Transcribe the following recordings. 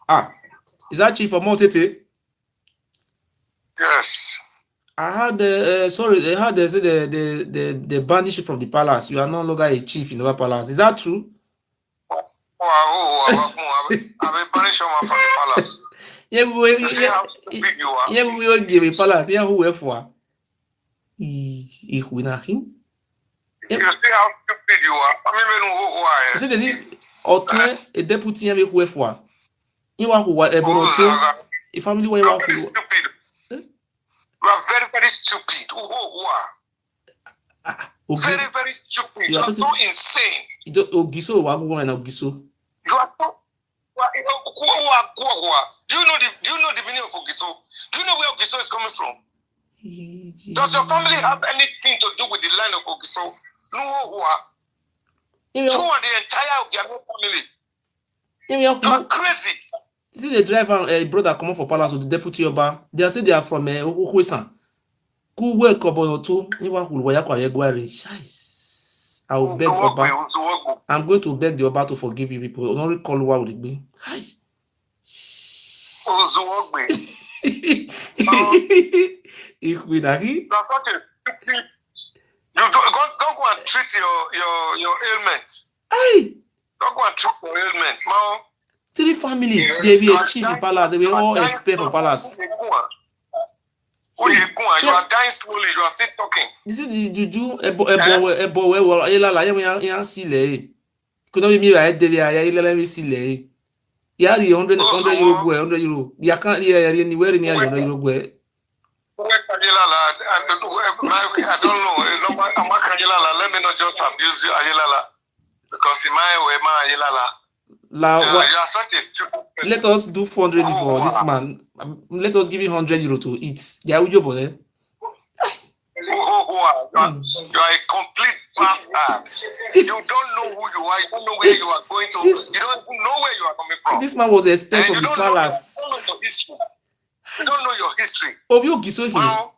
Ah, is that Chief Omo Utete? Yes. I heard sorry, I heard they say they banished you from the palace. You are no longer a chief in the palace. Is that true? I've been banished from the palace. Yeah, You see how stupid you are. Yeah, we will give a palace. Yeah, who were for? Ich will not him. You see how stupid you are. I mean, who are you? See, there's a deputy and who were for. You are who are a family where you are. Very stupid. You are very, very stupid. Who are? Very, very stupid. You are so insane. Ogiso, woman, Ogiso. You are so. Do you know the meaning of Ogiso? Do you know where Ogiso is coming from? Does your family have anything to do with the land of Ogiso? No. You and the entire Ogiano family. You are crazy. See the driver, a brother come for palace with the deputy Oba. They say they are from Ohuesan. Who work about two? You are who were I will beg Oba. I'm going to beg the Oba to forgive you people. Don't recall what would it be. You don't go and treat your ailments. Don't go and treat your ailments. Three family, they be a chief in palace. They will all expect for palace. You are dying slowly. You are still talking. This is the juju. Ebo. Ayela ya sile. Could not be me right there. Ayela sile. Yeah, the 100 euro. 100 euro. The account here anywhere near 100 euro. I don't know. Let me not just abuse you, Ayelala, because in my way, my Ayelala. You are such a stupid. Let us do fundraising for this man. Let us give him 100 euro to eat. Yeah, we job there. You are a complete bastard. You don't know who you are. You don't know where you are going to. You don't know where you are coming from. This man was expelled from the palace. You don't know your history. You don't know your history. Obio Giso here.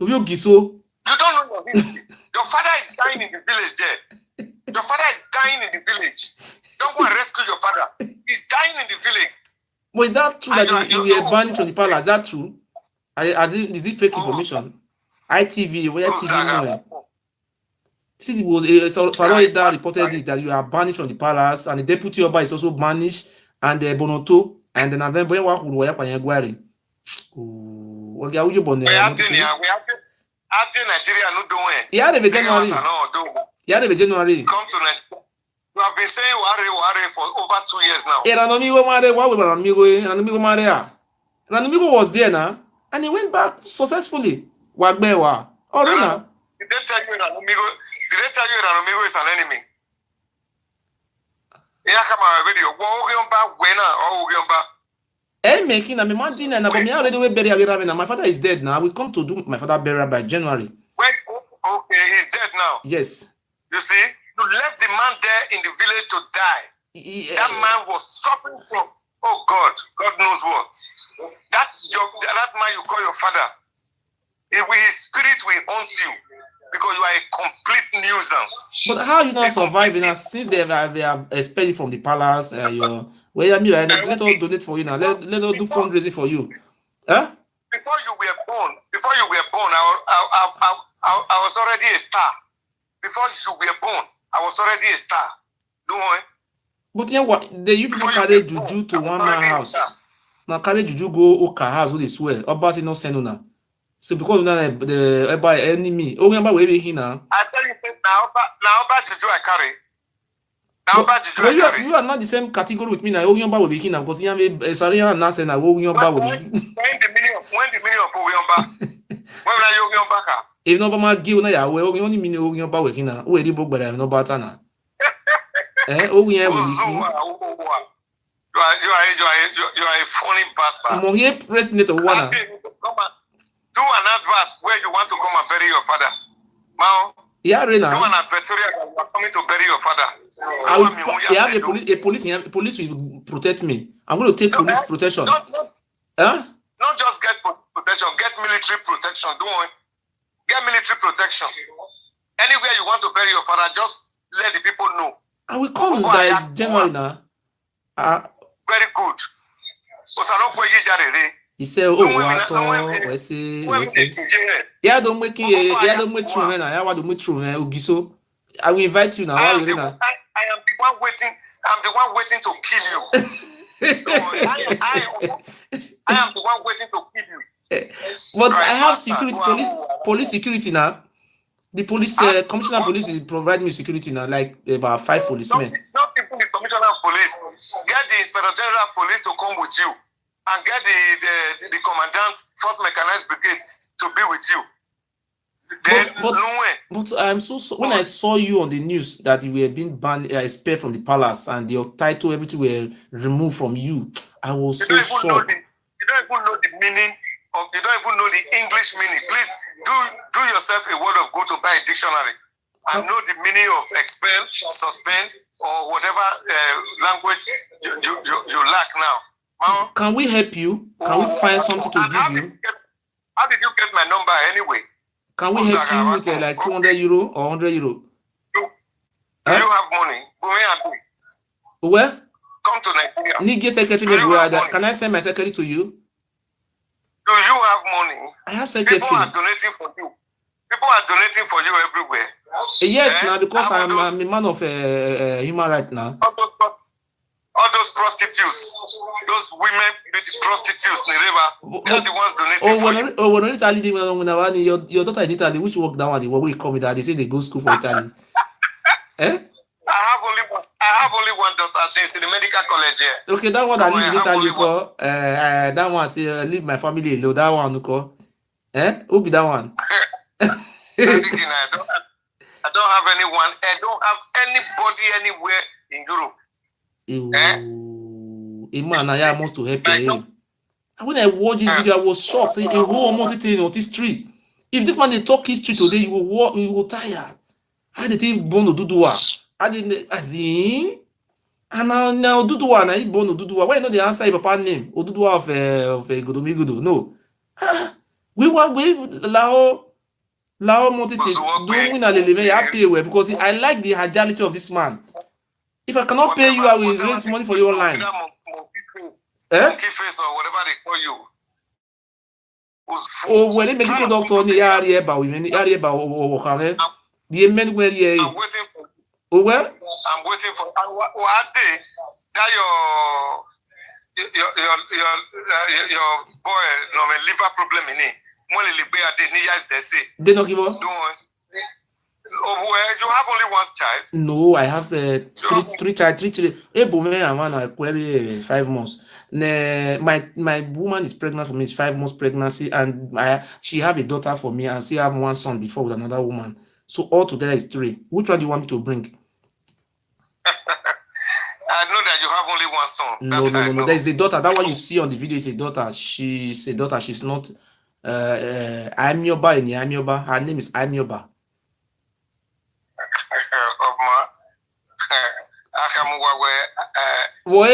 Obio Giso. You don't know your history. Your father is dying in the village there. Your father is dying in the village. Don't go and rescue your father. He's dying in the village. But is that true that you were banned from the palace? Is that true? Is it fake information? ITV, where TV more? See, it was Saroida reported it that you are banished from the palace, and the deputy Oba is also banished, and the Bonoto, and the November who were Panyagwari. What are you born there? Nigeria no doing. Yeah, the January. Yeah, the January. Come to Nigeria. You have been saying worry for over 2 years now. Ranamigo was there now, and he went back successfully. Wagbewa. Oh, no. Did they tell you Ranamigo is an enemy? Yeah, come on, video. Making a Martin and my father is dead now. We come to do my father burial by January. Okay, he's dead now. Yes. You see? You left the man there in the village to die. Yeah. That man was suffering from, God knows what. That man you call your father, his spirit will haunt you because you are a complete nuisance. But how you not surviving since they are expelled from the palace? Let us donate for you now. Let us do fundraising for you. Huh? Before you were born, I was already a star. Before you were born, I was already a star. Don't worry. But yeah, what you people carry juju to one man house. Now carry juju go Oka house who they swear. Oba say no send now. So because the enemy, we be now. I tell you now Oba juju I carry. Now Oba juju I carry. You are not the same category with me now. Oba will be here now because you have Sariya now say now Oba will be. When the meaning of Oba? When are you Oba? If nobody give na ya, we only mean Oba working now. We dey book but I'm no better now. You are a funny bastard. Mo here president of one. Do an advert where you want to come and bury your father. Mao. Yeah, Rena. Do an advertorial that you are coming to bury your father. Police will protect me. I'm going to take police protection. Not just get protection, get military protection. Don't worry. Get military protection. Anywhere you want to bury your father, just let the people know. I will come by January now. Very good. He said, "Oh, what? I say, yeah, don't make it. Yeah, don't make true, man. I want to make true, man. Ugiso, I will invite you now. I am the one waiting. I'm the one waiting to kill you. I am the one waiting to kill you. But I have security, police security now. The police commissioner of police will provide me security now, like about 5 policemen. Not even the commissioner of police. Get the inspector general of police to come with you, and get the commandant 4th Mechanized Brigade to be with you. But I'm so when I saw you on the news that you were being banned, expelled from the palace, and your title, everything were removed from you, I was so shocked. You don't even know the meaning of. You don't even know the English meaning. Please do yourself a word of good to buy a dictionary and know the meaning of expel, suspend, or whatever language you lack now. Can we help you? Can we find something to give you? How did you get my number anyway? Can we help you with like 200 euro or 100 euro? Do you have money? Where? Come to Nigeria. Need secretary everywhere. Can I send my secretary to you? Do you have money? I have secretary. People are donating for you. People are donating for you everywhere. Yes, now because I'm a man of human rights now. All those prostitutes, those women prostitutes in the river, they are the ones donating for you. When Italy, your daughter in Italy, which work that one? The work we come with that, they say they go school for Italy. I have only one daughter. She's in the medical college here. Okay, that one that live in Italy, that one say leave my family alone. That one, who be that one? I don't have anyone. I don't have anybody anywhere in Europe. Man, I must to help him. And when I watched this video, I was shocked. Saying a whole Omo Utete in history. If this man they talk history today, you will tire. How did he born Oduduwa? How did and now Oduduwa na he born Oduduwa? Why not the answer your papa name? Oduduwa of Godomigudu? No. We Lao Omo Utete don't win a lele happy way because I like the agility of this man. If I cannot pay you, I will raise money for you online. Monkey face or whatever they call you. Oh, when the medical doctor on the area about women, the area about the men where ye. I'm waiting for. Oh, well? I'm waiting for. What day? That your boy no liver problem in it. Money libe ade ni yes they say. They not give up. Don't. Oh, well, you have only one child? No, I have three children. A woman and one I query 5 months. My woman is pregnant for me. It's 5 months pregnancy, and she have a daughter for me, and she have one son before with another woman. So all together is 3. Which one do you want me to bring? I know that you have only one son. No. There is a daughter. That one you see on the video is a daughter. She's a daughter. She's not. Amioba in Amioba. Her name is Amioba. What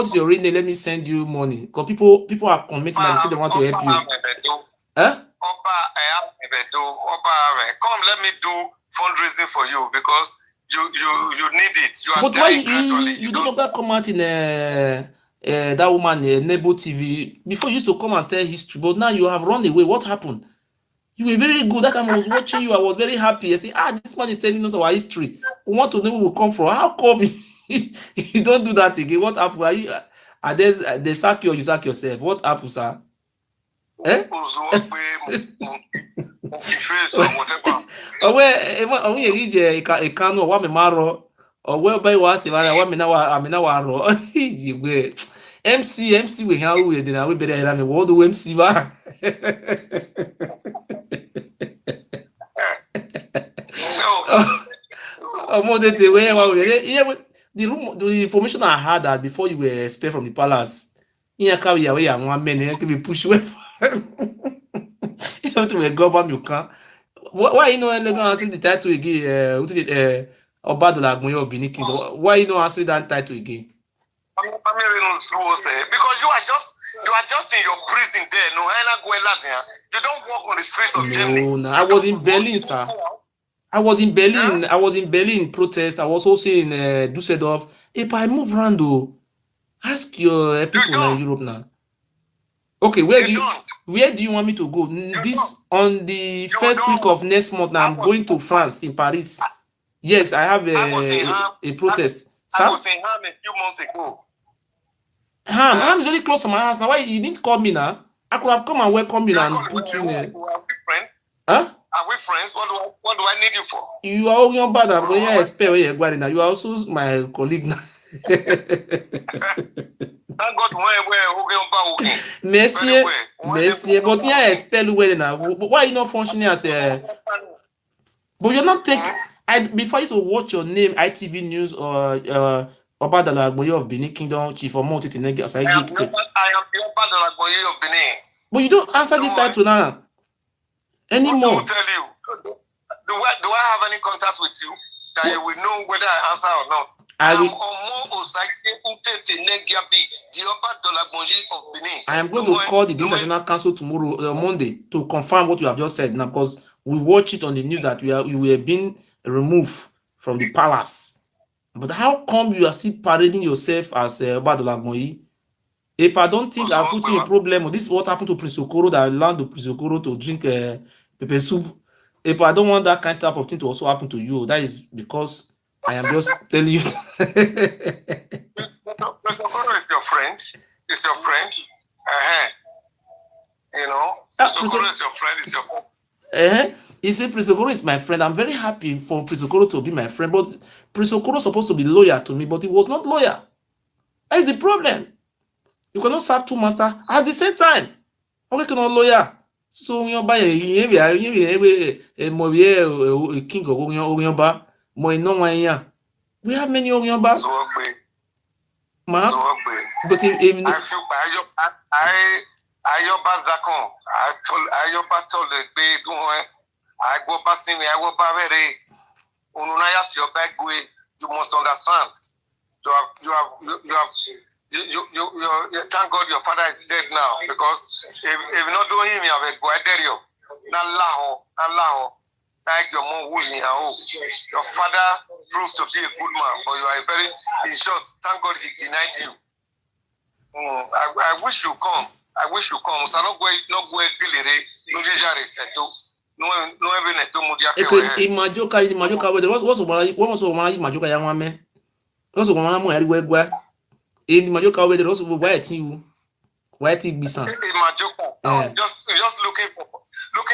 is your real name? Let me send you money. Because people are commenting and they say they want to help you. Come, let me do fundraising for you because you need it. But why you don't know that comment in that woman Nebo TV before you used to come and tell history, but now you have run away. What happened? You were very good. That time I was watching you. I was very happy. I say, this man is telling us our history. We want to know where we come from. How come you don't do that again? What happened? They sack you or you sack yourself? What happened, sir? MC we how we then we better than me what do MC ba Omo Utete the information I had that before you were expelled from the palace here carry away and one man can be push away you have to go back you can why you know answer the title again Obadola Agboyo Obinikin why you know answer that title again because you are just in your prison there. No, you don't walk on the streets of Germany. No, I was in Berlin, sir. I was in Berlin. Yeah? I was in Berlin protest. I was also in Düsseldorf. If I move around, though, Ask your people in Europe now. Okay, where do you want me to go? On the first week of next month, now I'm going to France, in Paris. Yes, I have a protest. I was in Ham a few months ago. Ham is very close to my house. Now, why you didn't call me now? I could have come and welcome you and put you in there. Are we friends? Huh? Are we friends? What do I need you for? You are all your bad. I'm going to expect where you're going now. You are also my colleague now. Thank God where Merci. But yeah, expel where now. Why are you not functioning as a? But you're not taking. Before you to watch your name, ITV News or Oba Dalagboye of Benin Kingdom, Chief Omo Utete. I am the Oba Dalagboye of Benin. But you don't answer this side to now anymore. What to tell you? Do I have any contact with you that you will know whether I answer or not? I am Omo Utete Negiabi, the Oba Dalagboye of Benin. I am going to call the International Council tomorrow, Monday, to confirm what you have just said now, because we watch it on the news that you were being removed from the palace. But how come you are still parading yourself as Oba Dalagboye? If I don't think I'll put you in a problem, this is what happened to Prince Okoro, that allowed to Prince Okoro to drink pepper soup. If I don't want that kind of thing to also happen to you, that is because I am just telling you. Prince Okoro is your friend. It's your friend. You know, Prince Okoro is your friend. It's your friend. He said Prince Okoro is my friend. I'm very happy for Prince Okoro to be my friend, but Prince Okoro is supposed to be loyal to me, but he was not loyal. That is the problem. You cannot serve two masters at the same time. Okay, cannot loyal. So when you buy a king of Orionba, we have many Orionba. But I feel Ayoba Zakon. Ayoba told the baby, I go passing me, I go barre. Ununaya to your back way, you must understand. You thank God your father is dead now, because if you not doing him, you have a guaderio. Nalaho. Like your mom wooing your father proved to be a good man, but you are very, in short, thank God he denied you. I wish you come. So no go bilire, no jare seto. No even neto mudia. Imajoka, what's Majoka Yamame? Also, one more Edward. In Majoka, whether also white you. White be son. Just looking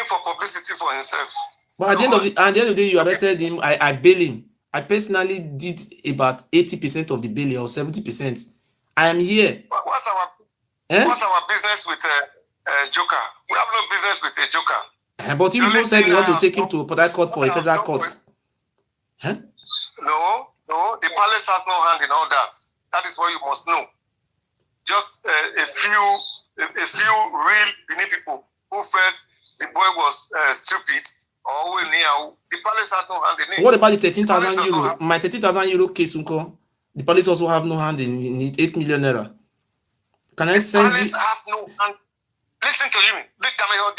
for publicity for himself. But at the end of the day, you arrested him. I bail him. I personally did about 80% of the bail or 70%. I am here. What's our business with Joker? We have no business with a Joker. But you said you want to take him to a Port Court for a federal court. Huh? No. The palace has no hand in all that. That is what you must know. Just a few real Benin people who felt the boy was stupid. The palace had no hand in it. What about the 13,000 euro? My 13,000 euro case, Uncle. The police also have no hand in it. 8 million naira. Can I send you? The palace has no hand. Listen to me. The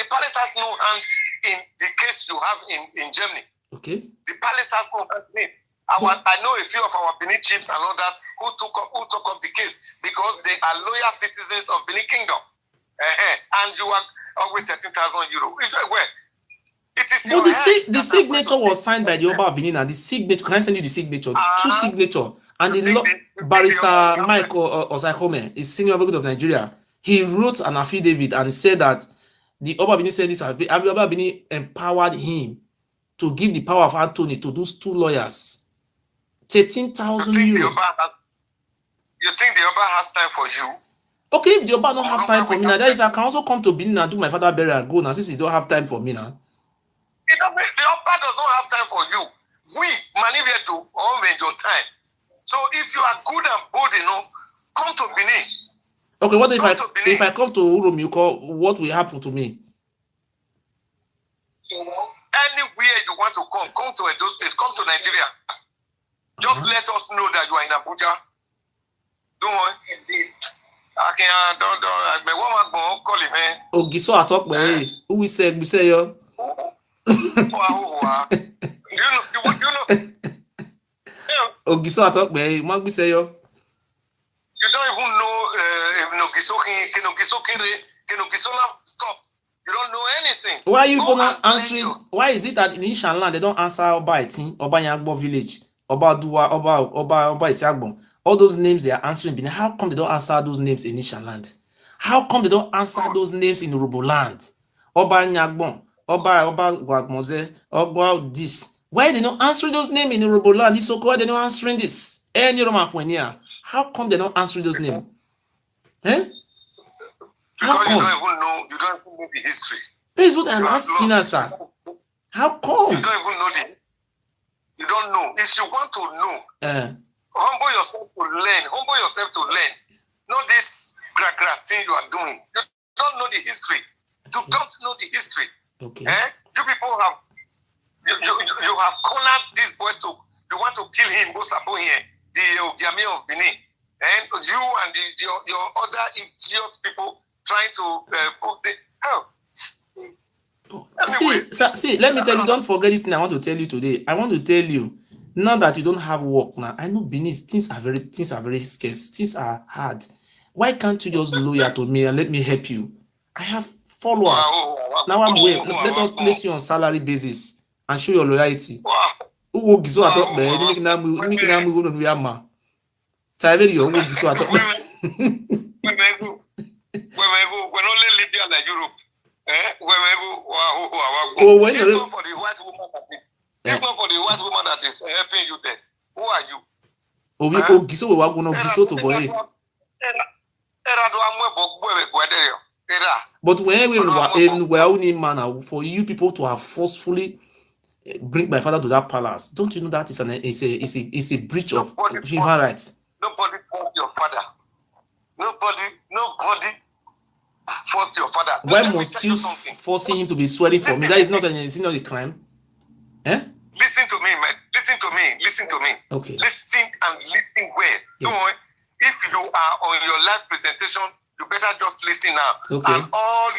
palace has no hand in the case you have in Germany. Okay. The palace has no hand in it. I know a few of our Benin chiefs and all that who took up the case because they are loyal citizens of Benin Kingdom. And you are with 13,000 euro. It is but the signature was signed by the Oba of Benin, and the signature, can I send you the signature? Two signature. And the barrister Michael Osakome, is senior advocate of Nigeria. He wrote an affidavit and said that the Oba of Benin said this, Oba of Benin empowered him to give the power of Anthony to those two lawyers. 13,000 euro. You think the Oba has time for you? Okay, if the Oba don't have time for me now, that is, I can also come to Benin and do my father burial and go now, since he don't have time for me now. The Oba does not have time for you. We manipulate to all your time. So if you are good and bold enough, come to Benin. Okay, what if I come to Urum, you call, what will happen to me? Anywhere you want to come to Edo State, come to Nigeria. Just let us know that you are in Abuja. Don't worry. Don't call him, man. Ogiso atok me. Who we say yo? Do you know? Ogiso atok me. Mag be say yo. You don't even know Stop. You don't know anything. Why are you not answering? Why is it that in Ishan land they don't answer Oba Etin, Oba Yagbo village, Oba Dua, Oba Isiagbon? All those names they are answering. How come they don't answer those names in Ishan land? How come they don't answer those names in Urobo land? Oba Nyagbon, Oba Gwagmoze, Oba this. Why are they not answering those names in Urobo land? This so why they not answering this? Any Roman Kwenya. How come they don't answer those names? Eh? Because you don't even know the history. That is what I'm asking, sir. How come? You don't even know you don't know. If you want to know, humble yourself to learn. Humble yourself to learn. Not this gra thing you are doing. You don't know the history. You don't know the history. Okay. You people have you have cornered this boy to you want to kill him, Bosabo here, the Ogiame of Benin. And you and your other idiot people trying to put the hell. Anyway. See, let me tell you, don't forget this thing I want to tell you today. I want to tell you, now that you don't have work now, I know Benin, things are very scarce, things are hard. Why can't you just loyal to me and let me help you? I have followers. Now I'm waiting. Let us place you on salary basis and show your loyalty. When only Libya and Europe. If not for the white woman that is helping you there, who are you? But when for you people to have forcefully bring my father to that palace, don't you know that is a breach of human rights? Nobody forced your father. Nobody forced your father. Why must you forcing him to be swearing for me? That is not a crime. Eh? Listen to me, man. Listen to me. Okay. Listen and listen well. Yes. If you are on your live presentation, you better just listen now. Okay. And all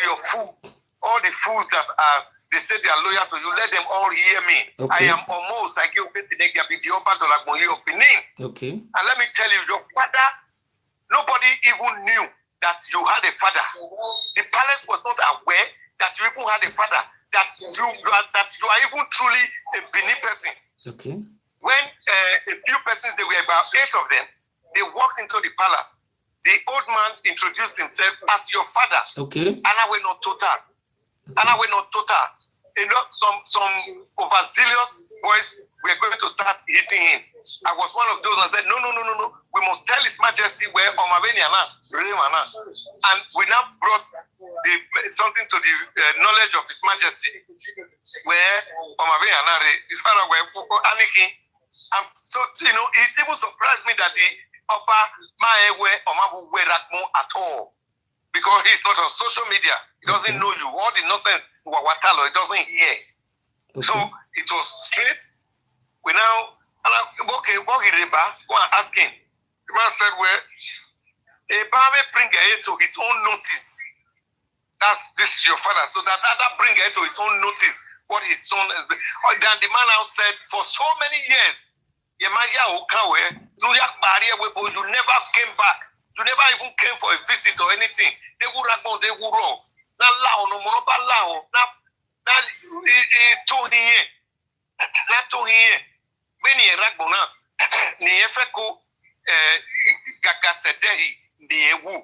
the fools that are, they say they are loyal to you, let them all hear me. Okay. I am Omo Utete, Okay. And let me tell you, your father, nobody even knew that you had a father. The palace was not aware that you even had a father, that you are even truly a Benin person. Okay. When a few persons, there were about 8 of them, they walked into the palace. The old man introduced himself as your father. Okay. And I went on total. You know, some overzealous boys were going to start hitting him. I was one of those and said, no. We must tell His Majesty where Omabeniana, and we now brought something to the knowledge of His Majesty where Omabeniana, and so, you know, it even surprised me that the Oba Maewe Omabu Werakmo at all. Because he's not on social media. He doesn't know you. All the nonsense, Wawatalo, he doesn't hear. Okay. So it was straight. We now, okay, what he go and ask him. The man said, well, Eba may bring it to his own notice. This is your father. So that bring it to his own notice what his son is. Then the man now said, for so many years, you never came back. You never even came for a visit or anything. They would have gone, they would roll. Now, no more now, to here. Not to here. Many a ragbona, Niefeko, Gagasedehi, Niewu.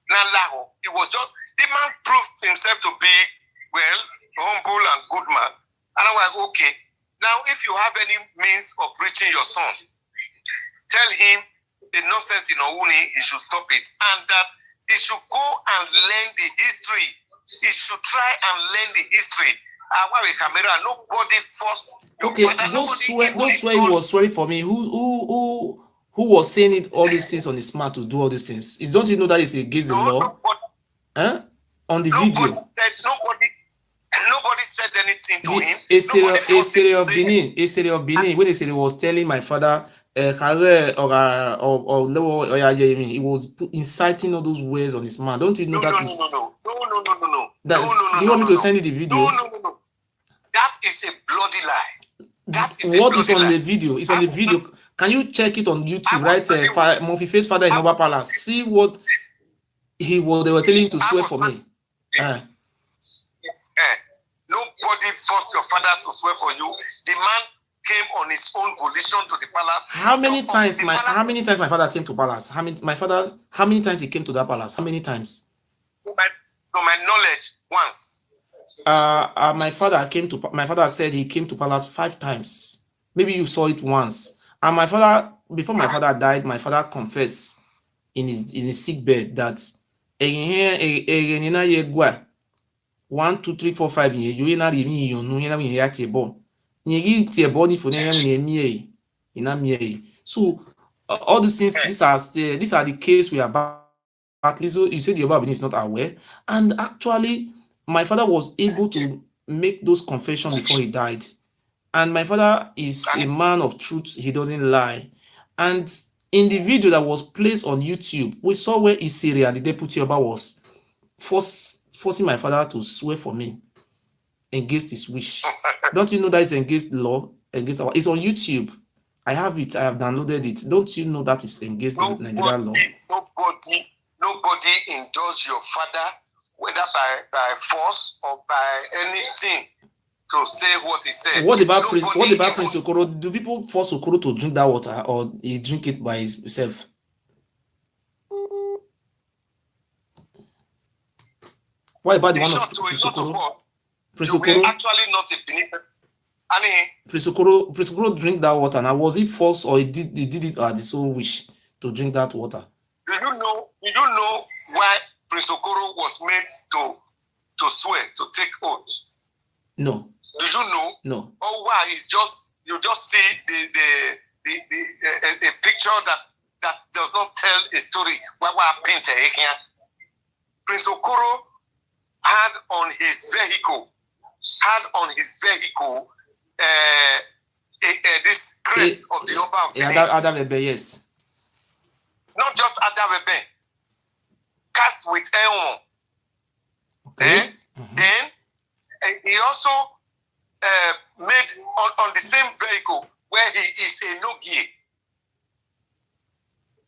Now, it was just, the man proved himself to be, well, humble and good man. And I was like, okay, now if you have any means of reaching your son, tell him the nonsense in Ouni, he should stop it. And that he should go and learn the history. He should try and learn the history. Nobody forced. Okay, those swear he was swearing for me. Who was saying it, all these things on his smart to do all these things? Don't you know that it's against the law? Huh? On the video. Nobody said anything to him. A series of Benin, when they said he was telling my father, he was inciting all those words on his man. Don't you know that is? No. Do you want me to send you the video? No. That is a bloody lie. What is on the video? It's on the video. Can you check it on YouTube? Right, Murphy Face Father in Oba Palace. See what They were telling him to swear for me. Nobody forced your father to swear for you. The man came on his own volition to the palace. How many times my father came to palace? How many times he came to that palace? How many times? To my knowledge, once. My father said he came to palace 5 times. Maybe you saw it once. And my father, before my father died, my father confessed in his sick bed that 1, 2, 3, 4, 5 you na remi yonu na me ya tebo nyegi tie body for na me ina so all these things, these are the case we are battling. So you said the Yoruba is not aware, and actually my father was able to make those confessions before he died. And my father is a man of truth, he doesn't lie. And in the video that was placed on YouTube, we saw where Isiria, the deputy Oba, was forcing my father to swear for me against his wish. Don't you know that is against the law? It's on YouTube. I have it. I have downloaded it. Don't you know that is against the Nigerian law? Nobody indulges your father, whether by force or by anything, to say what he said. What about Prince Okoro? Do people force Okoro to drink that water, or he drink it by himself? What about the one of Prince Okoro? Prince Okoro actually not a believer. Prince Okoro drink that water. Now, was it forced, or he did it at his own wish to drink that water? Do you know why Prince Okoro was made to swear, to take oath? No. Do you know? No. Oh, why? It's just you just see a picture that does not tell a story. Prince Okoro had on his vehicle this crest of the Oba of Benin. Adabebe, yes. Not just Adabebe, cast with Elmo. Okay. Then he also made on the same vehicle where he is a Nogie.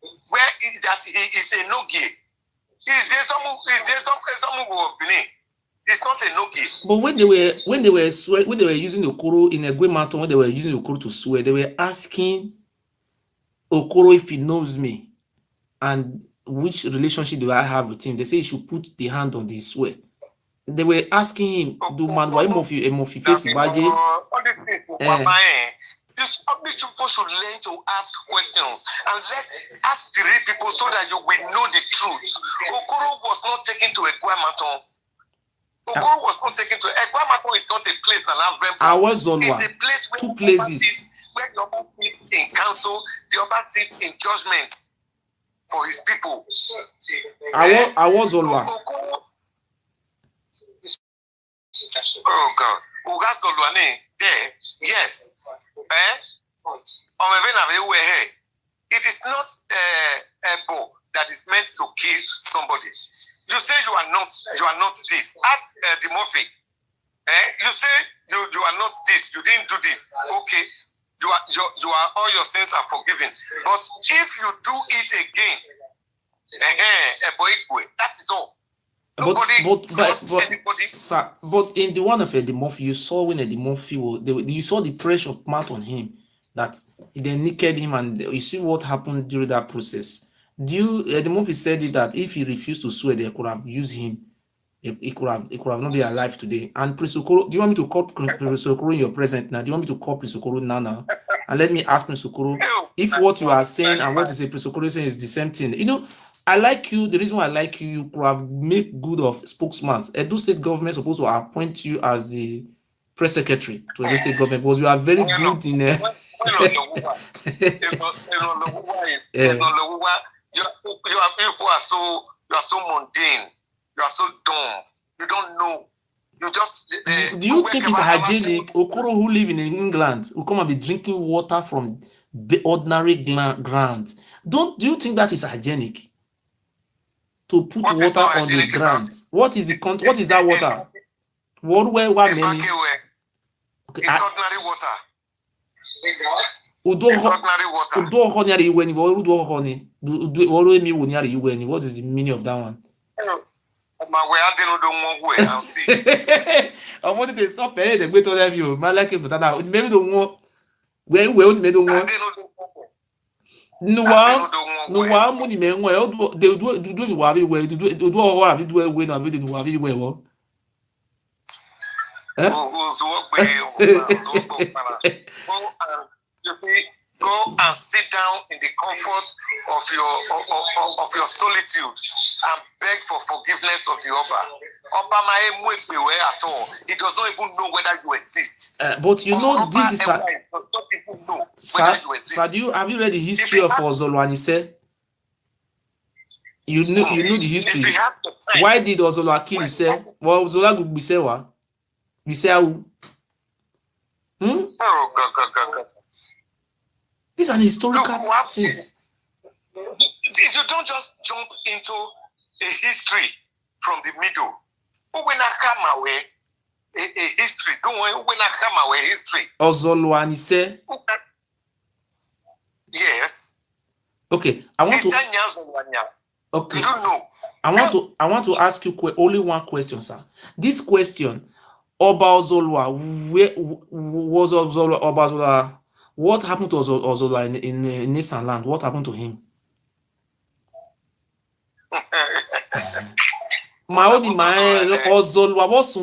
He is a Nogie. It's not a Nogie. But when they were using Okoro in a Gwe Mountain, when they were using Okoro to swear, they were asking Okoro if he knows me and which relationship do I have with him. They say he should put the hand on the swear. They were asking him, do man why mofi face baje? These people should learn to ask questions and ask the real people so that you will know the truth. Okoro was not taken to a Guamaton. Okoro was not taken to a Guamaton. Is not a place It's a place where 2 places where the Oba sits in council, the Oba sits in judgment for his people. I was Olwa. Oh God. Ugazolwane there, yes. It is not a bow that is meant to kill somebody. You say you are not this. Ask the Murphy. You say you are not this, you didn't do this. Okay, you are all your sins are forgiven. But if you do it again, that is all. But in the one of Eddie Murphy, you saw when Eddie Murphy you saw the pressure mount on him that they naked him, and you see what happened during that process. Eddie Murphy said that if he refused to swear, they could have used him. He could have not been alive today. And Prince Okoro, do you want me to call Prince Okoro in your present now? Do you want me to call Prince Okoro now? And let me ask Prince Okoro if what you are saying and what you say Prince Okoro is saying is the same thing. You know, I like you. The reason why I like you, you could have made good of spokesman. Edo State government supposed to appoint you as the press secretary to Edo State government because you are very good in you are so mundane. You are so dumb. You don't know. You just. Do you think it's hygienic? Okoro, who live in England, will come and be drinking water from the ordinary ground. Do you think that is hygienic? To put water on the ground. What is that water? It's ordinary water. It's ordinary water. What is the meaning of that one? I wanted to stop paying the great of you. My like it, but now maybe don't want. Where will made don't want. No one money men well. They do worry where do all have it well when I'm reading worry well. Go and sit down in the comfort of your solitude and beg for forgiveness of the Oba. At all. He does not even know whether you exist. But you know, this is have you read the history of Ozolo Anise? You know the history. Why did Ozolo kill himself? Well, Ozolo could be said what? We say how? Oh, God. These are historical things. You don't just jump into a history from the middle. When I come away, a history. Don't when I come away, history. Ozolo Anise. Yes. Okay, I want to. Okay. You don't know. I want to ask you only one question, sir. This question, Oba Ozolwa, where was Ozolwa? Oba Ozolwa? What happened to Ozolwa in Nissan land? What happened to him? Ozolwa was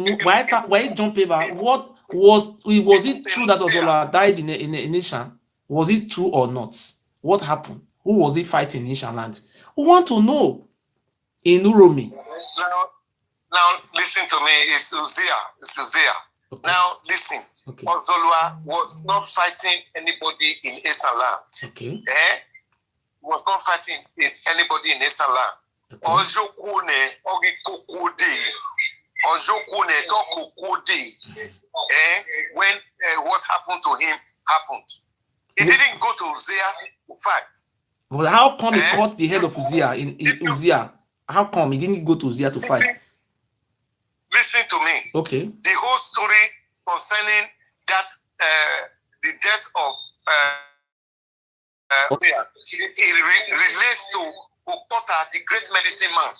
why jump over? What was it true that Ozolwa died in Nissan? Was it true or not? What happened? Who was he fighting in Nissan land? We want to know. In Uromi. Now listen to me. It's Uzziah. Okay. Now listen. Okay. Ozolwa was not fighting anybody in Esan land. Okay. Was not fighting anybody in Esan land. Ojokune ogikokode. When what happened to him happened. He didn't go to Uzziah to fight. Well, how come he caught the head of Uzziah in Uzziah? How come he didn't go to Uzziah to fight? Listen to me. Okay. The whole story concerning that the death of Uzziah, it relates to Okota, the great medicine man.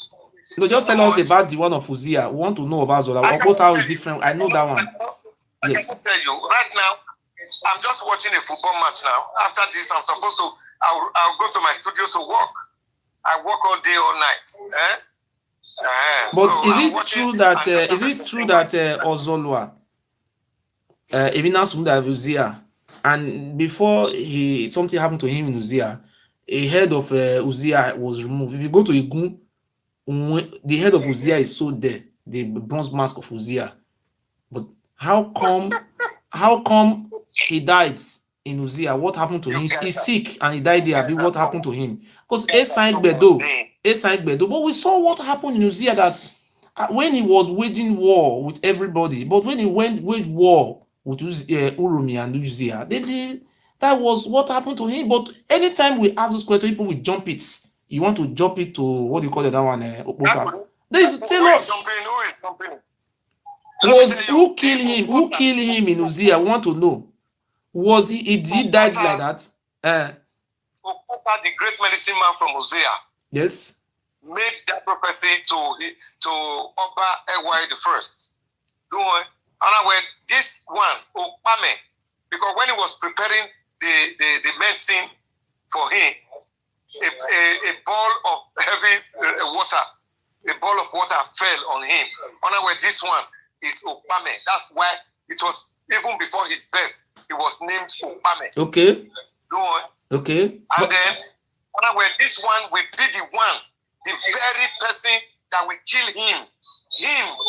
No, just tell us about the one of Uzziah. We want to know about Zola. Okota is different. I know that one. Yes. I can tell you right now. I'm just watching a football match now. After this, I'm supposed to. I'll go to my studio to work. I work all day, all night. But so is it true that Ozolwa, even as Uzziah, and before something happened to him in Uzziah, a head of Uzziah was removed. If you go to Igun, the head of Uzziah is so there, the bronze mask of Uzziah. But how come he died in Uzziah? What happened to him? He's sick and he died there. What happened to him? Because but we saw what happened in Uzziah, that when he was waging war with everybody, but when he waged war with Uromi and Uzziah, that was what happened to him. But anytime we ask this question, people will jump it. You want to jump it to what do you call it, that one? Tell us. Who killed him? Who killed him in Uzziah? I want to know. Was he died like that? Okota, the great medicine man from Uzziah. Yes. Made that prophecy to Oba Ewai the first. And this one, Okpame, because when he was preparing the medicine for him, a ball of heavy water fell on him. And this one is Okpame. That's why it was even before his birth, he was named Okpame. Okay. Okay. And then this one will be the one, the very person that will kill him,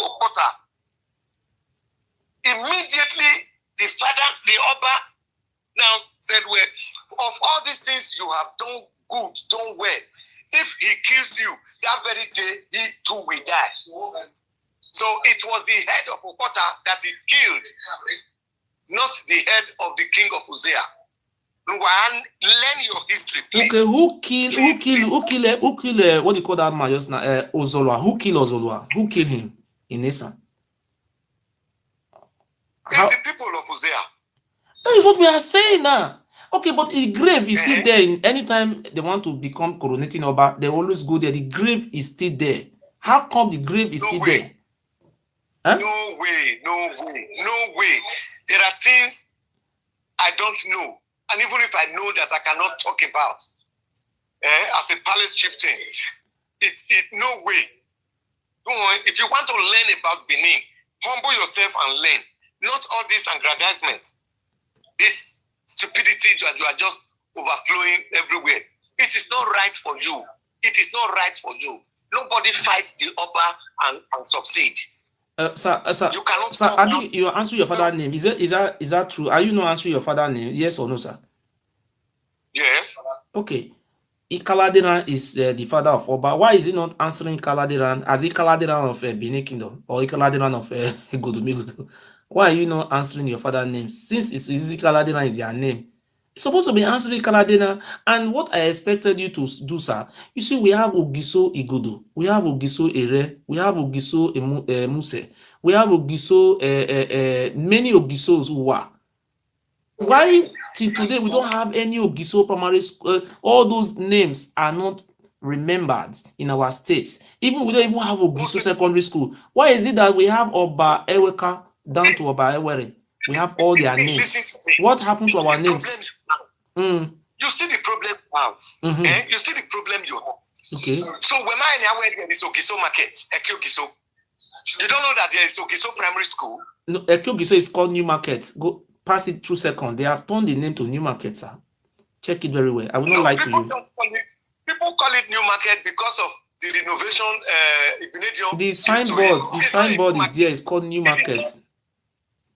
Okota. Immediately, the father, the Oba, now said, well, of all these things you have done good, done well. If he kills you, that very day, he too will die. So it was the head of Okota that he killed, not the head of the king of Uzziah. Learn your history, please. Okay, who killed what do you call that man just now? Ozolwa. Who killed Ozolwa? Who killed him in Nissan? It's the people of Uzziah. That is what we are saying now. Okay, but the grave is still there. Anytime they want to become coronating Oba, they always go there. The grave is still there. How come the grave is still there? Huh? No way. There are things I don't know. And even if I know that I cannot talk about, as a palace chieftain, it no way. If you want to learn about Benin, humble yourself and learn. Not all these aggrandizements, this stupidity that you are just overflowing everywhere. It is not right for you. It is not right for you. Nobody fights the Oba and succeed. Sir, you cannot sir, I think you answer your father's name. Is that true? Are you not answering your father's name? Yes or no, sir? Yes. Okay. Ikaladeran is the father of Oba. Why is he not answering Ikaladeran as Ikaladeran of Benin Kingdom or Ikaladeran of Godomigodo? Why are you not answering your father's name? Since Ikaladeran is your name, it's supposed to be answering Ikaladeran. And what I expected you to do, sir, you see, we have Ogiso Igodo, we have Ogiso Ere, we have Ogiso Muse, we have Ogiso, many Ogisos who are. Why till today we don't have any Ogiso primary school? All those names are not remembered in our states. Even we don't even have Ogiso secondary school. Why is it that we have Oba Eweka down to Oba Ewere? We have all their names. What happened to our names? You see the problem you have. You see the problem you have. Okay. So when I there is Ogiso market, Ekyogiso. You don't know that there is Ogiso primary school? No, Ekyogiso is called New Market. Go pass it through second. They have turned the name to New Market, sir. Check it very well. I will not lie to you. People call it New Market because of the renovation. The signboard is there. It's called New Market.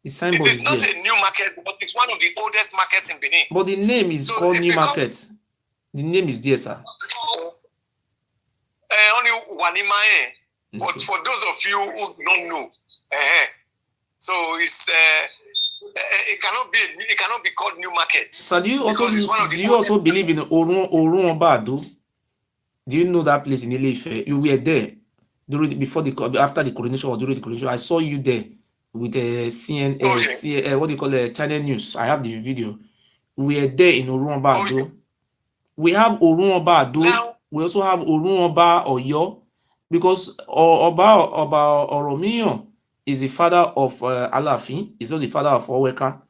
The signboard is there. It's not a new market, but it's one of the oldest markets in Benin. But the name is called New Market. The name is there, sir. Only Wanimae. But for those of you who don't know, so it's it cannot be called New Market. So do you also believe in Orun Obado? Do you know that place in Ile-Ife? You were there after the coronation or during the coronation. I saw you there with what do you call it, Channel News. I have the video. We are there in Orun Obado. We have Orun Obado. We also have Orun Oba Oyo, because Oba Oromiyan is the father of Alafin. He's also the father of Oweka.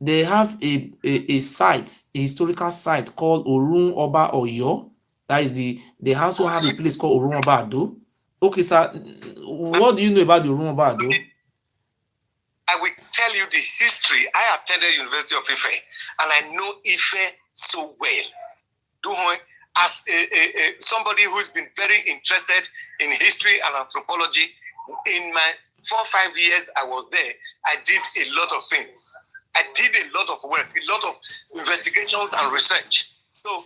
They have a site, a historical site called Orun Oba Oyo. That is they also have a place called Orun Oba Ado. Okay, sir. What do you know about the Orun Oba Ado? I will tell you the history. I attended University of Ife, and I know Ife so well. As somebody who's been very interested in history and anthropology, in my 4 or 5 years I was there, I did a lot of things. I did a lot of work, a lot of investigations and research. So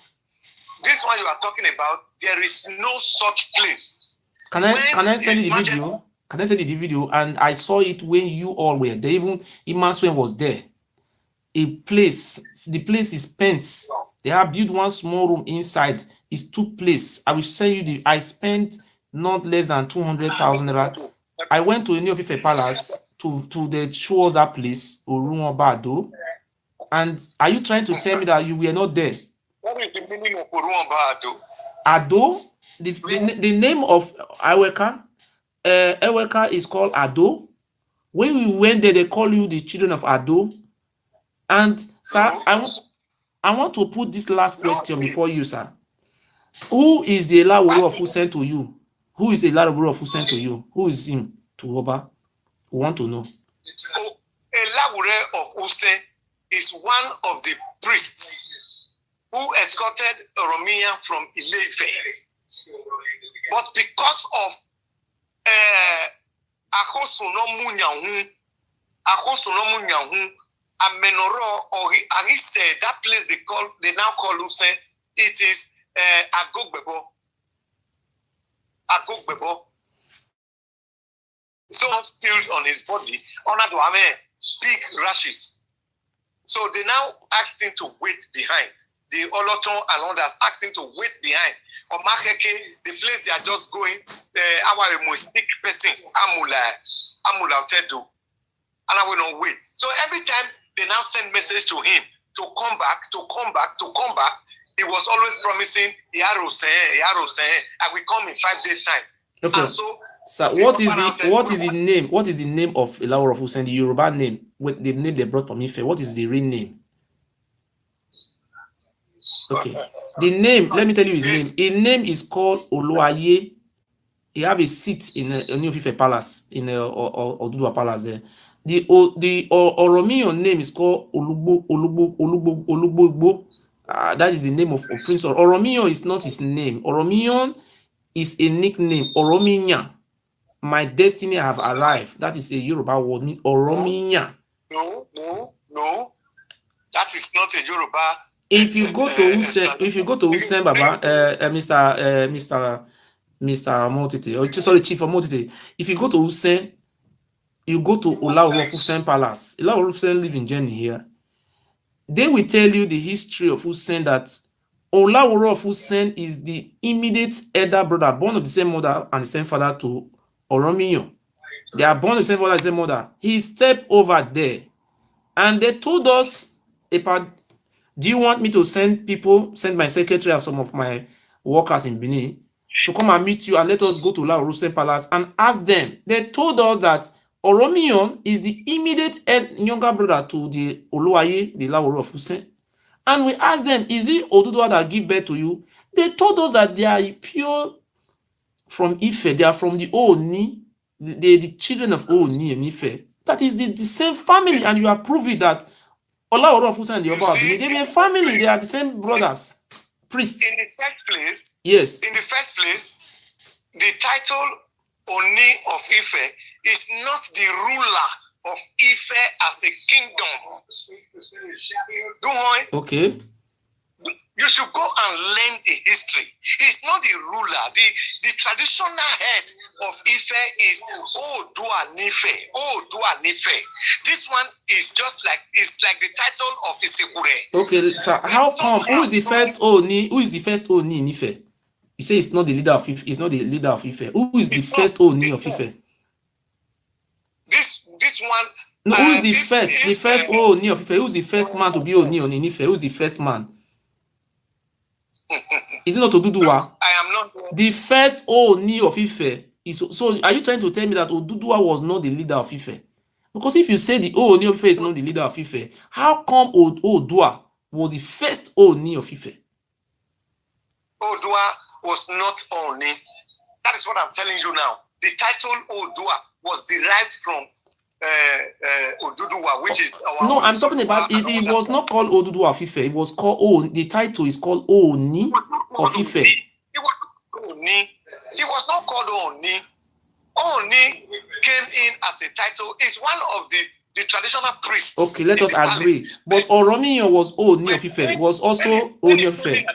this one you are talking about, there is no such place. Can I send you the video? Can I send you the video? And I saw it when you all were there. Even Imaswen was there. The place is spent. They have built one small room inside. It's 2 places. I will send you I spent not less than 200,000 naira. I went to any of Ife Palace to show us that place, Orun Oba Ado. And are you trying to tell me that you were not there? What is the meaning of Orun Oba Ado? Ado? The name of Eweka? Eweka is called Ado. When we went there, they call you the children of Ado. And sir, I want to put this last question before you, sir. Who is the Elaworo of who sent to you? Who is the Elaworo of who sent to you? Who is him to Oba? We want to know. Elaworo of Use is one of the priests who escorted Oromiyan from Ile-Ife. But because of Amenoro or Arise, that place they now call Use, it is Agogbebo. So spilled on his body, big rashes. So they now asked him to wait behind. The Oloton and others asked him to wait behind. Omakeke, the place they are just going, our mistake person, Amula Tedu. And I will not wait. So every time they now send message to him to come back. He was always promising, I will come in 5 days' time. Okay. So what is the name? What is the name of Ilaworo of Hussein? The Yoruba name, with the name they brought from Ife. What is the real name? Okay. The name, let me tell you his name. His name is called Oluwaye. He have a seat in New Ife Palace, in Oduduwa Palace there. The Oromiyan name is called Olugbo. That is the name of Prince. Oromiyan is not his name. Oromiyan is a nickname. Oromiyan. My destiny have arrived. That is a Yoruba word. Oromiyan. No. That is not a Yoruba. If you go to Usen, Baba, Mr. Omo Utete, sorry, Chief Omo Utete. If you go to Usen, you go to Olaworo of Usen Palace. Olaworo of Usen live in Jenny here. They will tell you the history of Usen, that Olaworo of Usen is the immediate elder brother, born of the same mother and the same father to Oromiyan. They are born of the same father and the same mother. He stepped over there, and they told us about. Do you want me to send my secretary and some of my workers in Benin to come and meet you and let us go to Olaworo Usen Palace and ask them? They told us that Oromiyan is the immediate younger brother to the Oluwaye, the Olaworo of Usen. And we asked them, is it Oduduwa that give birth to you? They told us that they are pure from Ife. They are from the Ooni. They are the children of Ooni and Ife. That is the same family, and you have proved that Olaworo of Usen and the Oba of Benin, they were family. They are the same brothers, priests. In the first place, yes. In the first place, the title Oni of Ife is not the ruler of Ife as a kingdom. Okay. You should go and learn the history. He's not the ruler. The traditional head of Ife is Oodua Nife. This one is just like, it's like the title of Isekure. Okay, so how come? Who is the first Oni? Who is the first Oni in Ife? You say it's not the leader of Ife. It's not the leader of Ife. Who is the first Oni of Ife? This one. No, who is the first? The first Oni of Ife. Who is the first man to be Oni in Ife? Who is the first man? Is it not Oduduwa? I am not. The first Oni of Ife is. So are you trying to tell me that Oduduwa was not the leader of Ife? Because if you say the Oni of Ife is not the leader of Ife, how come Oduduwa was the first Oni of Ife? Oduduwa was not Oni. That is what I'm telling you now. The title Oduduwa was derived from Oduduwa, which is our. No, I'm talking about it. It was not called Oduduwa of Ife. It was called Oni. The title is called Oni of Ife. It was Oni. It was not called Oni. Oni came in as a title. It's one of the traditional priests. Okay, let us agree. But Oromiyan was Oni of Ife. Was also Oni of Ife.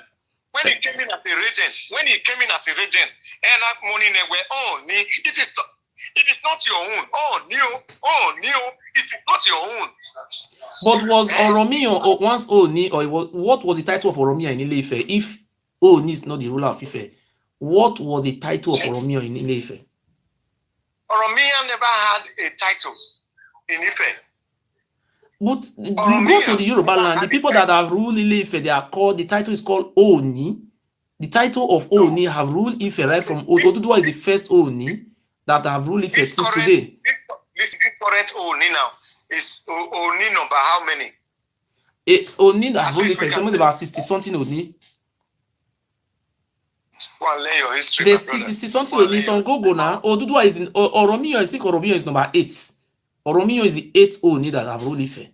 When he came in as a regent, and that money were Oni. It is not your own. It is not your own. But was Oromiyan once Oni, or what was the title of Oromiyan in Ile-Ife? If Oni is not the ruler of Ife, what was the title of Oromiyan in Ile-Ife? Oromiyan never had a title in Ife. But you go to the Yoruba land, the people that have ruled Ile-Ife, they are called, the title is called Oni. The title of Oni have ruled Ife right from Oduduwa is the first Oni that have ruled Ife till today. This correct Oni now is Oni number how many? Oni that have ruled Ife, almost about 60 something Oni. Go and learn your history. There's 60 something Oni. Some go now. Oduduwa is in Oromiyan. I think Oromiyan is number 8. Oromiyan is the 8th Oni that have ruled Ife.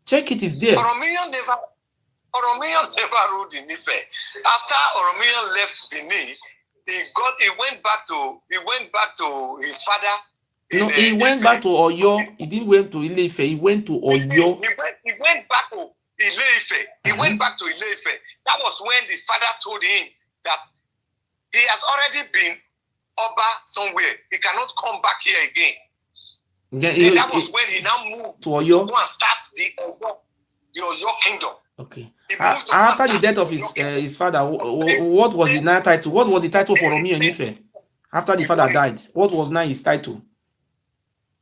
Check it, is there. Oromiyan never ruled in Ife. After Oromiyan left Benin, he went back to his father. No, he went back to Oyo. He didn't went to Ile-Ife. He went to Oyo. He went back to Ile-Ife. He went back to Ile-Ife. That was when the father told him that he has already been Oba somewhere. He cannot come back here again. Then that was when he now moved to Oyo to start the Oyo kingdom. Okay. After the death of his father, what was the title? What was the title for Oromiyan in Ife? After the father died, what was now his title?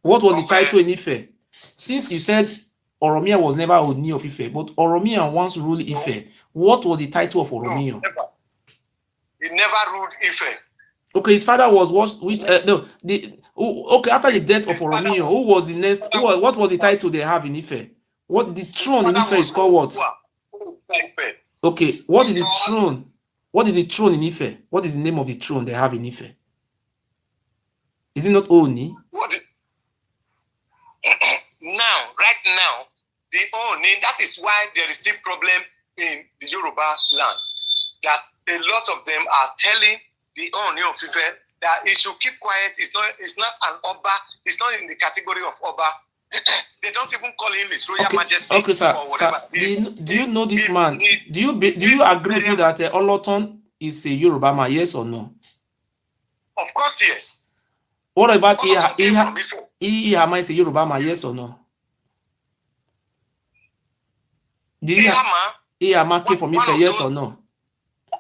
What was the title in Ife? Since you said Oromiyan was never Oni of Ife, but Oromiyan once ruled Ife, what was the title of Oromiyan? He never ruled Ife. Okay, his father was which no okay, after the death of Oromio, who was the next? What was the title they have in Ife? What the throne in Ife is called what? Okay, what is the throne? What is the throne in Ife? What is the name of the throne they have in Ife? Is it not Oni? Right now, the Oni, that is why there is still problem in the Yoruba land. That a lot of them are telling the Oni of Ife that he should keep quiet. It's not an Oba. It's not in the category of Oba. They don't even call him His Royal Majesty. Okay, sir. Or whatever. Sir, do you know this man? Do you agree with me that Oloton is a Yoruba man? Yes or no? Of course, yes. What about Ihama is a Yoruba man? Yes or no? Ihama came from Ife? Yes or no?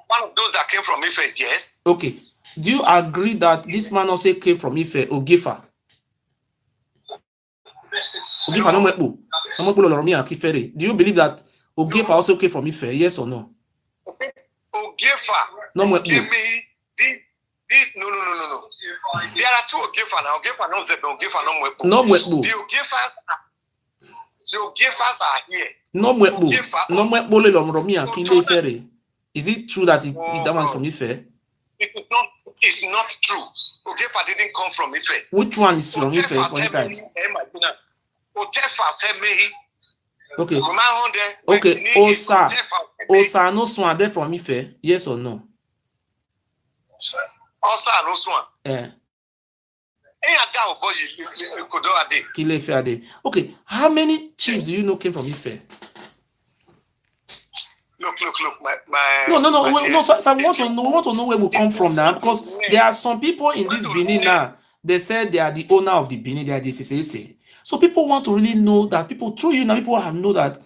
One of those that came from Ife, yes. Okay. Do you agree that this man also came from Ife, Ogefa? Ogefa no mwepo. No mwepo loromia akifere. Do you believe that Ogefa also came from Ife? Yes or no? Ogefa. No mwepo. This no. There are two Ogefa now. Ogefa no Zebe, Ogefa no mwepo. No mwepo. The Ogefas are here. No mwepo. No mwepo loromia akile fere. Is it true that that one's from Ife? It's not true. Ogefa didn't come from Ife. Which one is from Ife for inside? Okay. Okay. Osa no swan there from Ife. Yes or no? Osa no swan. Okay. How many chiefs do you know came from Ife? Look. No. So I want to know where we come from now, because there are some people in this Benin now. They said they are the owner of the Benin. They are the CCC. So people want to really know that people through you now. People have know that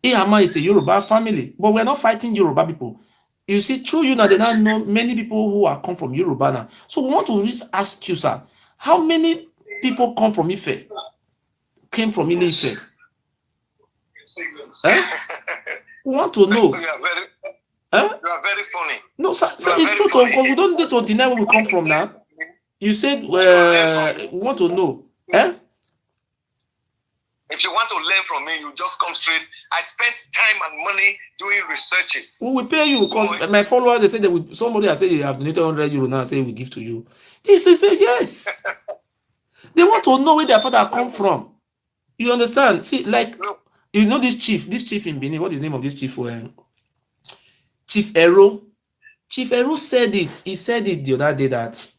Ihama is a Yoruba family, but we're not fighting Yoruba people. You see, through you now, they now know many people who are come from Yoruba now. So we want to really ask you, sir, how many people come from Ife? Came from Ife? We want to know. You are very funny. No, sir, it's true. We don't need to deny where we come from now. You said we want to know. If you want to learn from me, you just come straight. I spent time and money doing researches. We will pay you because my followers, they say that somebody has said you have donated 100 euro now, say we give to you. This is a yes. They want to know where their father come from. You understand? See, like, you know this chief in Benin, what is the name of this chief? Chief Ero. Chief Ero said it. He said it the other day that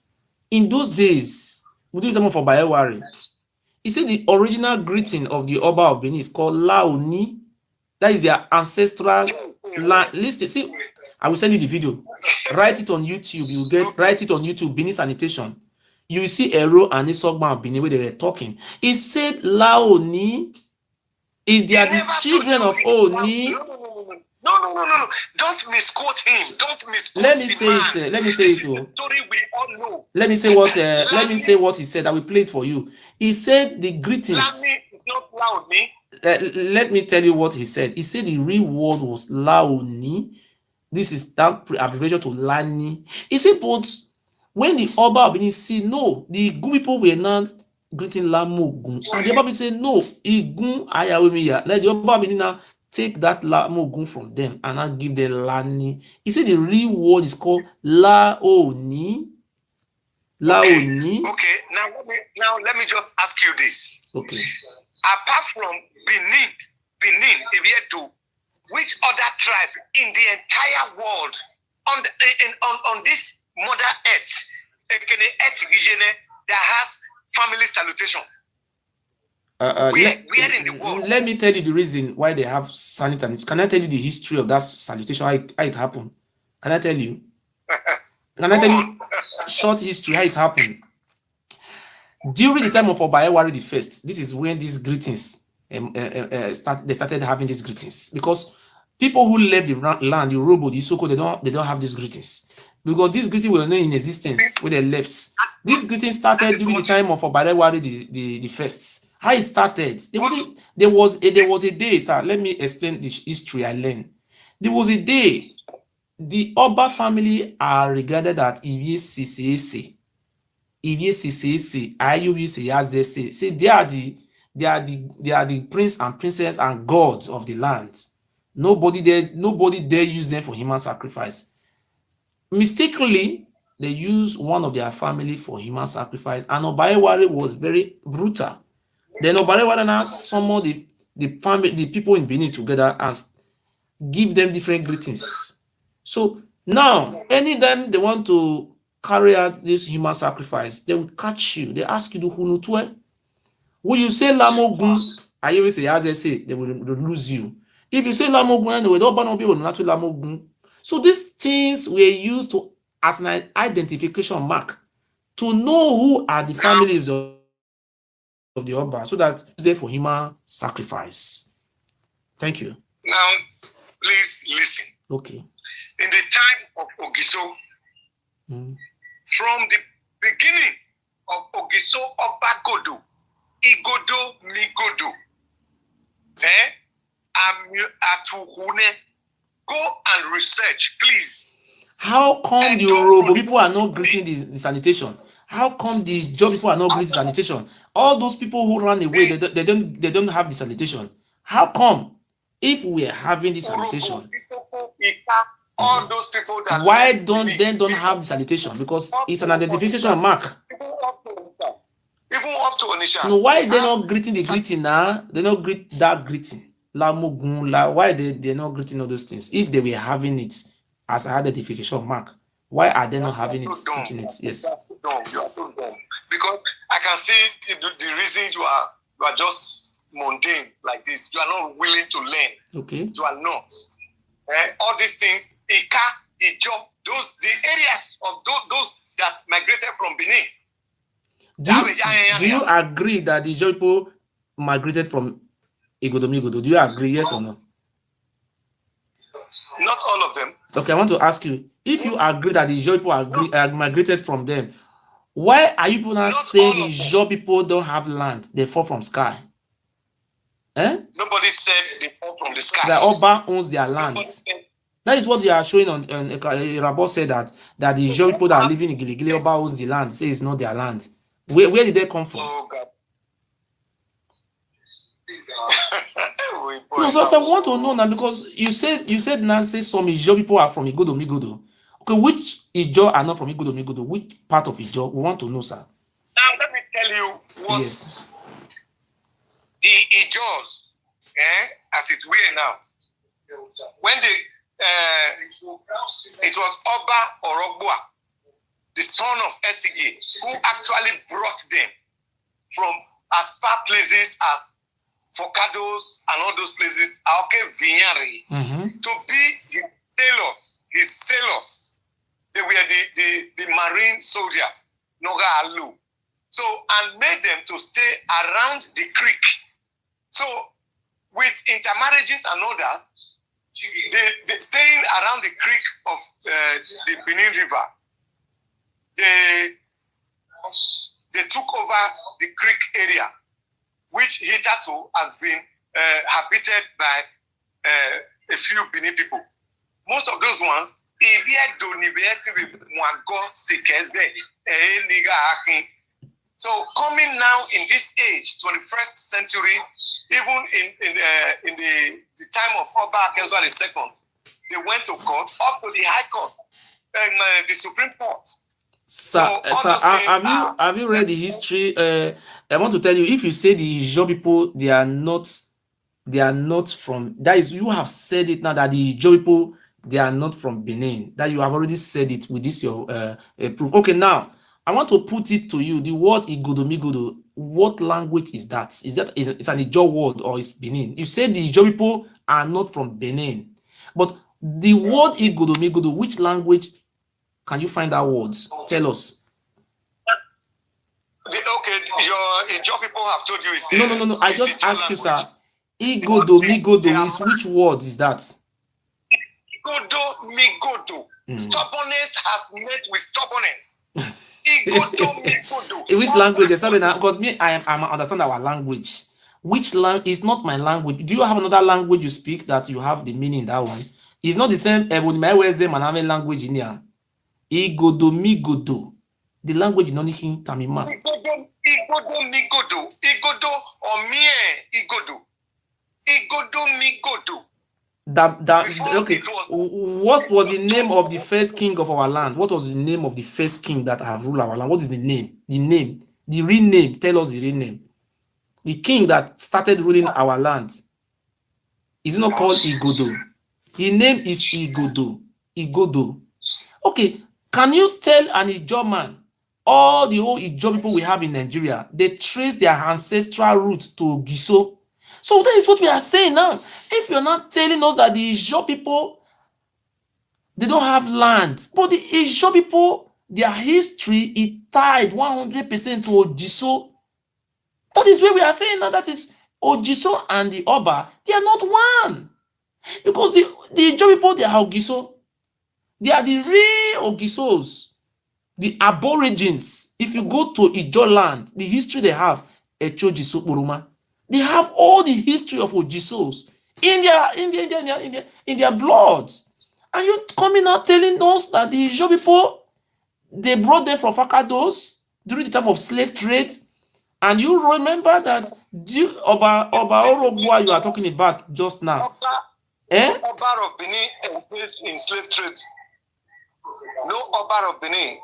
in those days, we do it for Bayewari. He said the original greeting of the Oba of Benin is called Laoni. That is their ancestral land. Listen, see, I will send you the video. Write it on YouTube. You write it on YouTube, Benin Sanitation. You will see Ero and Isogba of Benin where they were talking. He said Laoni is they are the children of Oni. No. Don't misquote him. Don't misquote Let me say it. Let me say it. Story we all know. Let me say what. Let me say what he said. I will play it for you. He said the greetings. Lami is not Laoni. Let me tell you what he said. He said the real word was Laoni. This is that abbreviation to Lani. He said, but when the Oba of Benin said no, the good people were not greeting Lamogun, and the Oba said no, Igun Ayawemiya. Let the Oba of Benin now take that Lamogun from them and now give them Lani. He said the real word is called Laoni. Laoni. Okay. Now let me just ask you this. Okay. Apart from Benin, Ibietu, which other tribe in the entire world on this Mother Earth, that has family salutation? Where in the world? Let me tell you the reason why they have salutation. Can I tell you the history of that salutation, how it happened? Can I tell you? Can I tell you short history, how it happened? During the time of Obayewari the First, this is when these greetings they started having these greetings, because people who left the land, the Robo, the Isoko, they don't have these greetings, because these greetings were not in existence when they left. These greetings started during the time of Obayewari the First. How it started? There was a day, sir. Let me explain this history I learned. There was a day the Oba family are regarded as Iviesisese. Iviesisese, Ayubiseyazese. See, they are the prince and princess and gods of the land. Nobody there use them for human sacrifice. Mistakenly, they use one of their family for human sacrifice, and Obaeware was very brutal. Then Obaeware now summoned the people in Benin together and give them different greetings. So now, anytime they want to carry out this human sacrifice, they will catch you. They ask you to Hunutwe. Will you say Lamogun? I always say, as I say, they will lose you. If you say Lamogun, anyway, don't ban people not to Lamogun. So these things were used to as an identification mark to know who are the families of the Oba, so that it's there for human sacrifice. Thank you. Now, please listen. Okay. In the time of Ogiso, from the beginning of Ogiso Obagodo, Igodo Migodo, Atuhune, go and research, please. How come the Orobo people are not greeting the sanitation? How come the Job people are not greeting sanitation? All those people who ran away, they don't have the sanitation. How come? If we are having the sanitation, all those people that why don't have the sanitation? Because it's an identification mark. Even up to Onisha. No, why they not greeting the greeting now? They not greet that greeting. Why they're not greeting all those things? If they were having it as an identification mark, why are they not having it? Yes. You are so dumb. Because I can see the reason you are just mundane like this. You are not willing to learn. Okay. You are not. All these things, Ika, Ijo, the areas of those that migrated from Benin. Do you agree that the Ijo people migrated from Igodomigodo? Do you agree, yes or no? Not all of them. Okay, I want to ask you, if you agree that the Ijo people migrated from them, why are you people not saying the Ijo people don't have land? They fall from sky. Nobody said they fall from the sky. The Oba owns their lands. That is what they are showing on Rabo said that the Ijo people that are living in Giligili, Oba owns the land, say it's not their land. Where did they come from? Oh, God. No, so I want to know now, because you said Nancy some Ijo people are from Igodomigodo. Okay, which Ijo are not from Igodomigodo? Which part of Ijo? We want to know, sir. Now let me tell you what the Ijos, as it were now, when it was Oba Orogboa, the son of Esige, who actually brought them from as far places as Focados and all those places, Aoke Vinyari, to be his sailors. They were the marine soldiers, Noga Alu. So, and made them to stay around the creek. So, with intermarriages and others, they staying around the creek of the Benin River, they took over the creek area, which hitherto has been habited by a few Benin people. Most of those ones, so coming now in this age, 21st century, even in the time of Oba Akezwa II, they went to court, up to the High Court, and the Supreme Court. Sir, have you read the history? I want to tell you, if you say the Ijo people, they are not from, that is, you have said it now that the Ijo people, they are not from Benin. That you have already said it with this your proof. Okay, now I want to put it to you. The word Igodomigodo, what language is that? Is it's an Ijo word or is Benin? You said the Ijo people are not from Benin, but the word Igodomigodo, which language can you find that words? Tell us. Your Ijo people have told you it's no. I just ask you, sir. Igodomigodo is which word is that? Igodomigodo. Stubbornness has met with stubbornness. Igodomigodo. In which language? Sorry, now, because me, I understand our language. Which language is not my language? Do you have another language you speak that you have the meaning in that one? It's not the same my Maname language in here. Igodo migodo. The language not in Tamima. Igodo migodo. Igodo or mie igodo. Igodo migodo. Okay. What was the name of the first king of our land? What was the name of the first king that have ruled our land? What is the name? The name. The real name. Tell us the real name. The king that started ruling our land. Is it not called Igodo? His name is Igodo. Igodo. Okay. Can you tell an Ijaw man, all the old Ijaw people we have in Nigeria, they trace their ancestral roots to Giso? So that is what we are saying now. If you're not telling us that the Ijaw people, they don't have land, but the Ijaw people, their history is tied 100% to Ojiso. That is where we are saying now. That is Ojiso and the Oba, they are not one. Because the Ijaw people, they are Ogiso. They are the real Ogisos. The aborigines. If you go to Ijaw land, the history they have, Echojiso Uruma, they have all the history of Ojisos in their blood. And you coming out telling us that the Ijaw people, they brought them from Fakados during the time of slave trade. And you remember that Oba Orogwa you are talking about just now. Oba of Benin engaged in slave trade. No Oba of Benin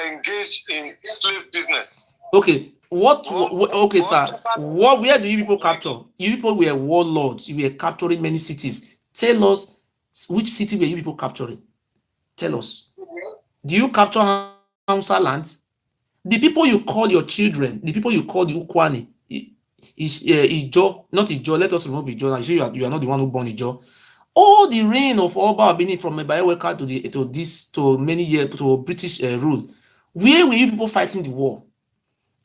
engaged in slave business. Okay. Okay, sir. Where do you people capture? You people were warlords. You were capturing many cities. Tell us which city were you people capturing? Tell us. Do you capture Hausa lands? The people you call your children, the people you call the Ukwani, is Ijaw, not Ijaw. Let us remove Ijaw. I say you are not the one who born Ijaw. All the reign of Oba Benin from Ebayeweka to many years to British rule. Where were you people fighting the war?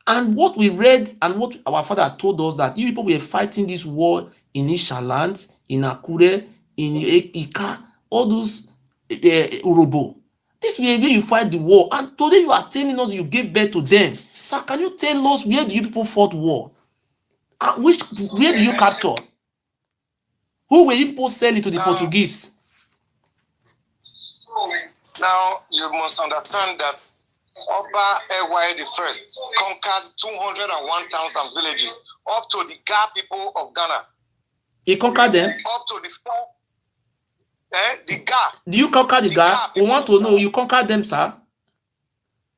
And what we read and what our father told us that you people were fighting this war in Ishaland, in Akure, in Ika, all those Urobo. This way where you fight the war. And today you are telling us you gave birth to them. Sir, can you tell us where do you people fought war? Where do you capture? Who were you people selling to the Portuguese? Now you must understand that Oba Ewaye the First conquered 201 towns and villages up to the Ga people of Ghana. He conquered them? Up to the Ga. Do you conquer the Ga? We want to know. You conquered them, sir?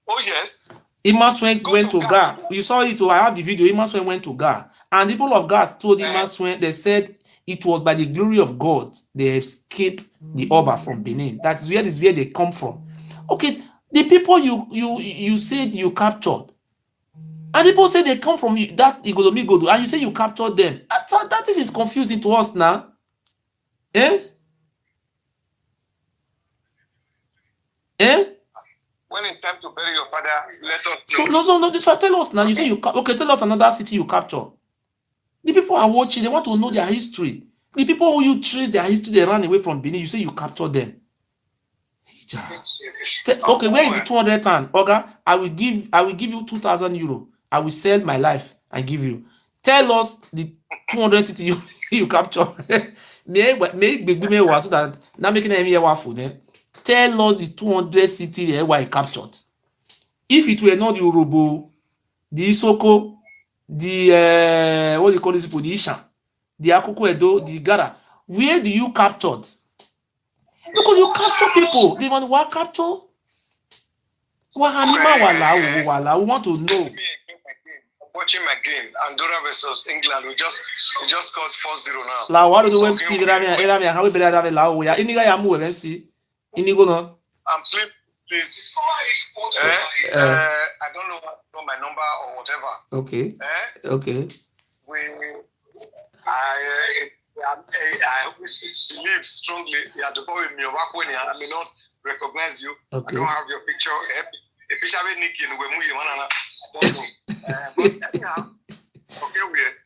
Oh, yes. Imaswen went to Ga. You saw it. I have the video. Imaswen went to Ga. And the people of Ga told Imaswen, they said it was by the glory of God they escaped the Oba from Benin. That's where they come from. Okay. The people you said you captured, and people say they come from that Igodomigodo, and you say you captured them. That is confusing to us now. When it's time to bury your father, let us know. So tell us now. You say tell us another city you capture. The people are watching, they want to know their history. The people who you trace their history, they ran away from Benin, you say you captured them. Okay, where is the 200 ton? Oga, I will give you 2,000 euro. I will sell my life and give you. Tell us the 200 city you capture. So that not making any for them. Tell us the 200 city where you captured. If it were not the Urobo, the Isoko, the what do you call these people? The Isha, the Akoko Edo, the Gara. Where do you captured? Because you capture people. They want to capture. We want to know. Watching my game, Andorra versus England, we just scored 4-0 now. La what do you MC? How we better have la we are iniga ya mu MC. Inigo no. Please. I don't know my number or whatever. Okay. Okay. I believe strongly at the boy in Milwaukee, I may not recognize you. Okay. I don't have your picture. A picture of Nicky and I don't know. But anyhow,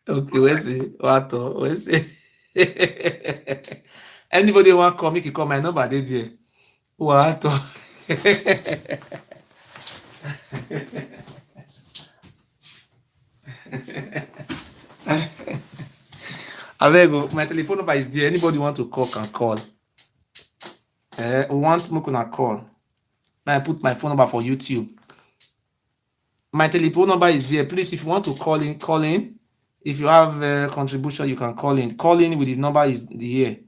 okay, where's it? Where's it? Anybody want to call me? Call my number. Did you? What? My telephone number is there. Anybody want to call can call. We want Mukuna call. Now I put my phone number for YouTube. My telephone number is there. Please, if you want to call in, call in. If you have a contribution, you can call in. Call in with his number is here.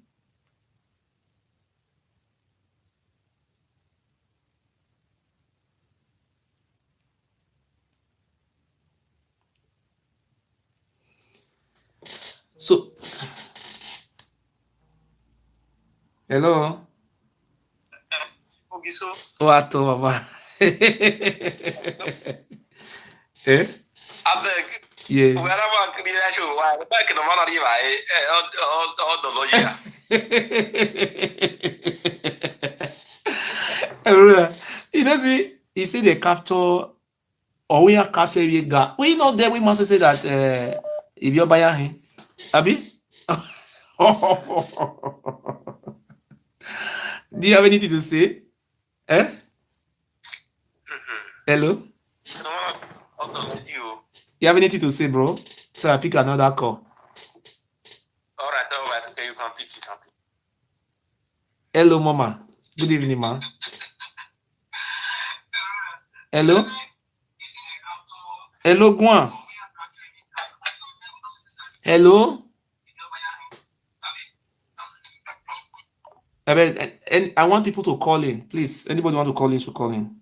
So, hello. What, Baba? Eh? I beg. Yes. Wherever I can show why the back in the money all the lawyer. You know, see, he said they capture or we are capture we got. We know that we must say that if you're buying him, Abi. Do you have anything to say? Eh? Hello? You have anything to say, bro? So I pick another call. All right. Okay, you can pick. Hello, Mama. Good evening, ma. Hello? Hello, Guan. Hello? I want people to call in. Please, anybody want to call in should call in.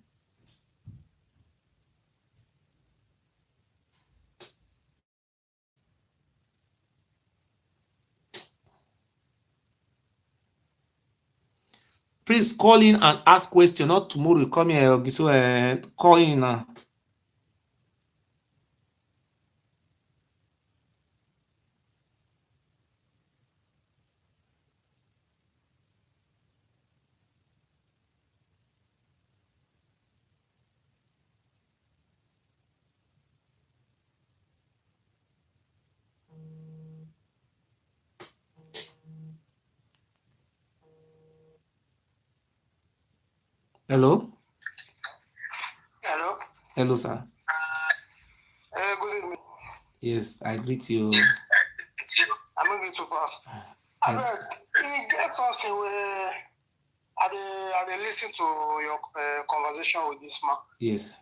Please call in and ask question. Not tomorrow. Come here, so call in now. Hello? Hello? Hello, sir. Good evening. Yes, I greet you. I'm going to pass. I beg, you get something where I listen to your conversation with this man. Yes.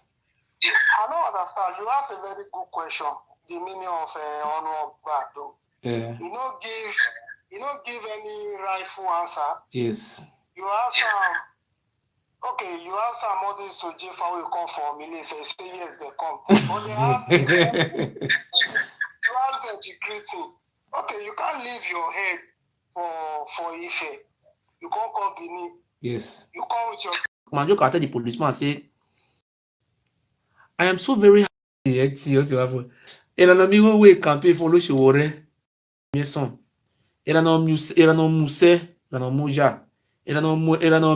I don't understand. You asked a very good question. The meaning of honor back though. Yeah. You don't give any rightful answer. Yes. You ask okay, you ask some all these to Jefa will come for a million. If they say yes, they come. But they have you ask them to greeting. Okay, you can't leave your head for Ife. You can't come Benin. Yes. You come with your Man, you can tell the policeman say, I am so very happy. And an amigo way campaign for Lushore. Yes, son. Erano Muse, Erano Muja, Erano